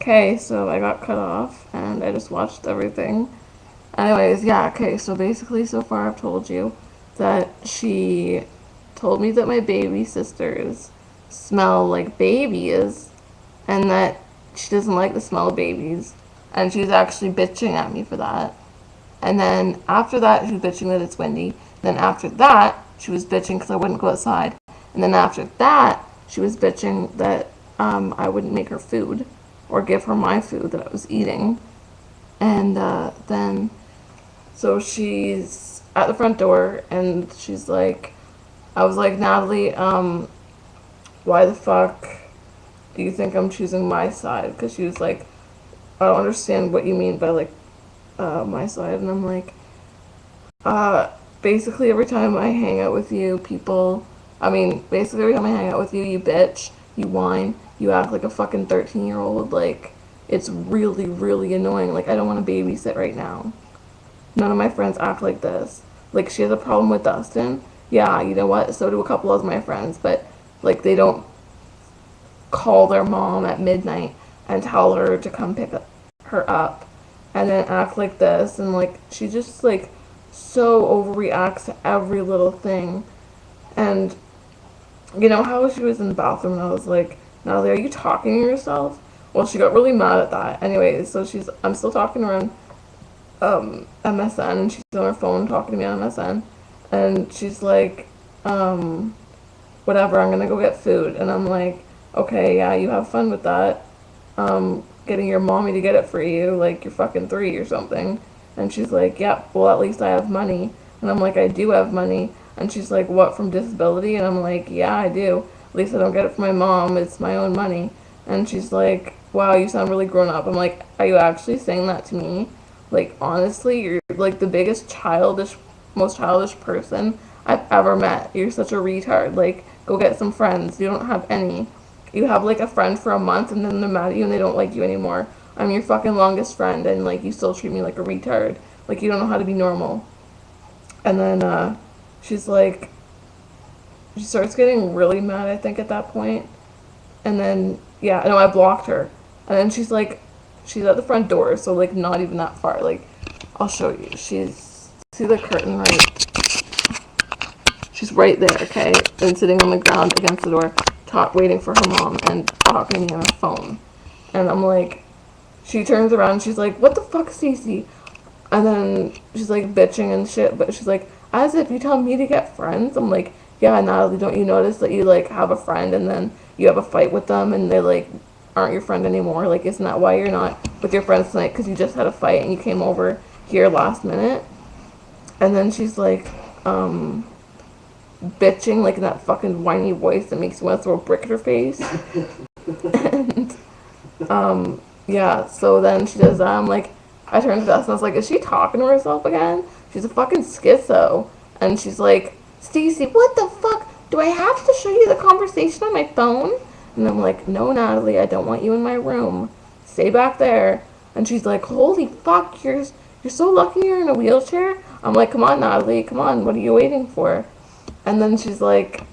Okay, so I got cut off and I just watched everything. Anyways, yeah, okay, so basically so far I've told you that she told me that my baby sisters smell like babies and that she doesn't like the smell of babies and she's actually bitching at me for that. And then after that, she was bitching that it's windy. Then after that, she was bitching because I wouldn't go outside. And then after that, she was bitching that I wouldn't make her food or give her my food that I was eating. And then, so she's at the front door and she's like, I was like, Natalie, why the fuck do you think I'm choosing my side? Because she was like, I don't understand what you mean by like my side. And I'm like, Uh, basically every time I hang out with you, basically every time I hang out with you, you bitch, you whine, you act like a fucking 13-year-old. Like, it's really, really annoying. Like, I don't want to babysit right now. None of my friends act like this. Like, she has a problem with Dustin. Yeah, you know what? So do a couple of my friends, but, like, they don't call their mom at midnight and tell her to come pick her up and then act like this. And, like, she just, like, so overreacts to every little thing. And you know how she was in the bathroom and I was like, Natalie, are you talking to yourself? Well, she got really mad at that. Anyways, so I'm still talking to her on MSN and she's on her phone talking to me on MSN. And she's like, whatever, I'm gonna go get food. And I'm like, okay, yeah, you have fun with that. Getting your mommy to get it for you, like you're fucking 3 or something. And she's like, yep, well, at least I have money. And I'm like, I do have money. And she's like, what, from disability? And I'm like, yeah, I do. At least I don't get it from my mom. It's my own money. And she's like, wow, you sound really grown up. I'm like, are you actually saying that to me? Like, honestly, you're like the biggest most childish person I've ever met. You're such a retard. Like, go get some friends. You don't have any. You have like a friend for a month and then they're mad at you and they don't like you anymore. I'm your fucking longest friend and like you still treat me like a retard. Like you don't know how to be normal. And then she's like, she starts getting really mad, I think, at that point. And then, yeah, no, I blocked her. And then she's at the front door, so like not even that far. Like, I'll show you. See the curtain right? She's right there, okay? And sitting on the ground against the door, waiting for her mom and talking to me on the phone. And I'm like, she turns around and she's like, what the fuck, Stacey? And then she's like bitching and shit, but she's like, as if you tell me to get friends. I'm like, yeah, Natalie, don't you notice that you like have a friend and then you have a fight with them and they like aren't your friend anymore? Like, isn't that why you're not with your friends tonight? Because you just had a fight and you came over here last minute. And then she's like, bitching like in that fucking whiny voice that makes you want to throw a brick at her face. And yeah, so then she does that. I'm like, I turned to Dustin and I was like, is she talking to herself again? She's a fucking schizo. And she's like, Stacey, what the fuck? Do I have to show you the conversation on my phone? And I'm like, no, Natalie, I don't want you in my room. Stay back there. And she's like, holy fuck, you're so lucky you're in a wheelchair. I'm like, come on, Natalie, come on, what are you waiting for? And then she's like,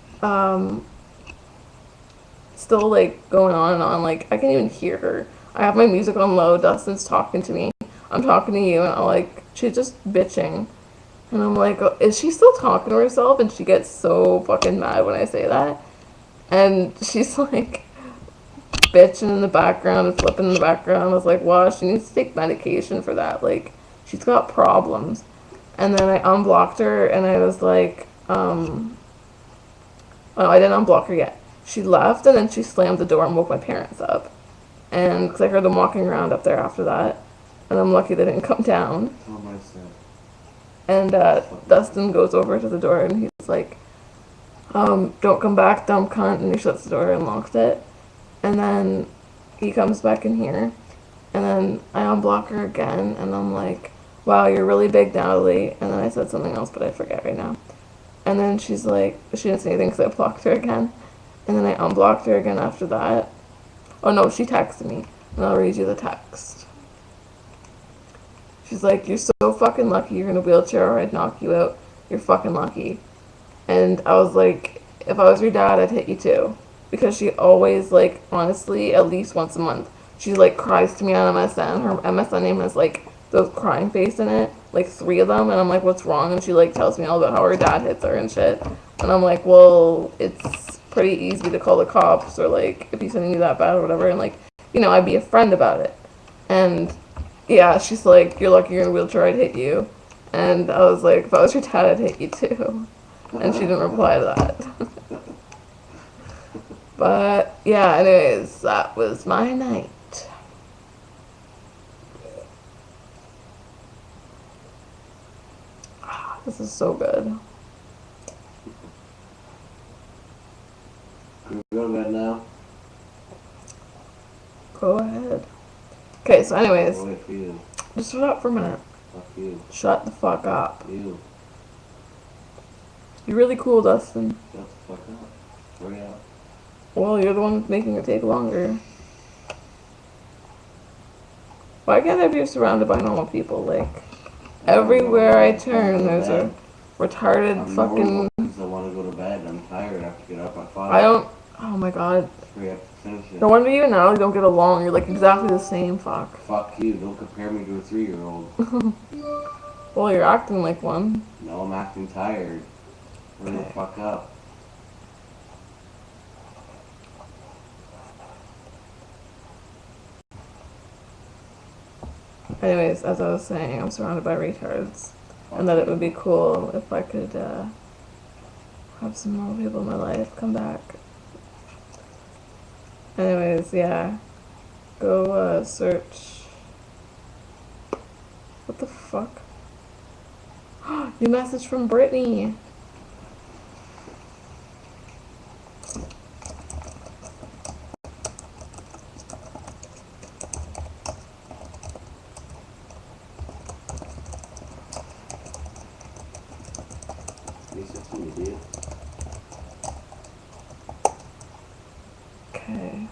still like going on and on. Like, I can't even hear her. I have my music on low. Dustin's talking to me. I'm talking to you. And I'm like, she's just bitching. And I'm like, oh, is she still talking to herself? And she gets so fucking mad when I say that. And she's like bitching in the background and flipping in the background. I was like, wow, she needs to take medication for that. Like, she's got problems. And then I unblocked her and I was like, oh, I didn't unblock her yet. She left and then she slammed the door and woke my parents up. And because I heard them walking around up there after that. And I'm lucky they didn't come down. Oh, my son. And Dustin goes over to the door and he's like, don't come back, dumb cunt. And he shuts the door and locks it. And then he comes back in here. And then I unblock her again. And I'm like, wow, you're really big, Natalie. And then I said something else, but I forget right now. And then she's like, she didn't say anything because I blocked her again. And then I unblocked her again after that. Oh no, she texted me. And I'll read you the text. She's like, you're so fucking lucky you're in a wheelchair or I'd knock you out. You're fucking lucky. And I was like, if I was your dad, I'd hit you too. Because she always, like, honestly, at least once a month, she like cries to me on MSN. Her MSN name has like those crying face in it, like 3 of them, and I'm like, what's wrong? And she like tells me all about how her dad hits her and shit. And I'm like, well, it's pretty easy to call the cops, or like if he's hitting you that bad or whatever, and like, you know, I'd be a friend about it. And yeah, she's like, you're lucky you're in a wheelchair, I'd hit you. And I was like, if I was your dad, I'd hit you too. And she didn't reply to that. But yeah, anyways, that was my night. This is so good. Can we go to bed now? Go ahead. Okay, so anyways, I'll wait for you. just shut up for a minute. Fuck you. Shut the fuck up. You. You're really cool, Dustin. Shut the fuck up. Hurry up. Well, you're the one making it take longer. Why can't I be surrounded by normal people? Like, everywhere I turn, there's a retarded fucking... Because I want to go to bed. I'm tired. I have to get up at 5. I don't... Oh my god. Hurry up to finish it. No wonder you and Natalie don't get along. You're like exactly the same, fuck. Fuck you. Don't compare me to a 3-year-old. Well, you're acting like one. No, I'm acting tired. Hurry the fuck up. Anyways, as I was saying, I'm surrounded by retards. And that it would be cool if I could have some more people in my life come back. Anyways, yeah. Go search. What the fuck? New message from Brittany. You said to me, dude. Okay.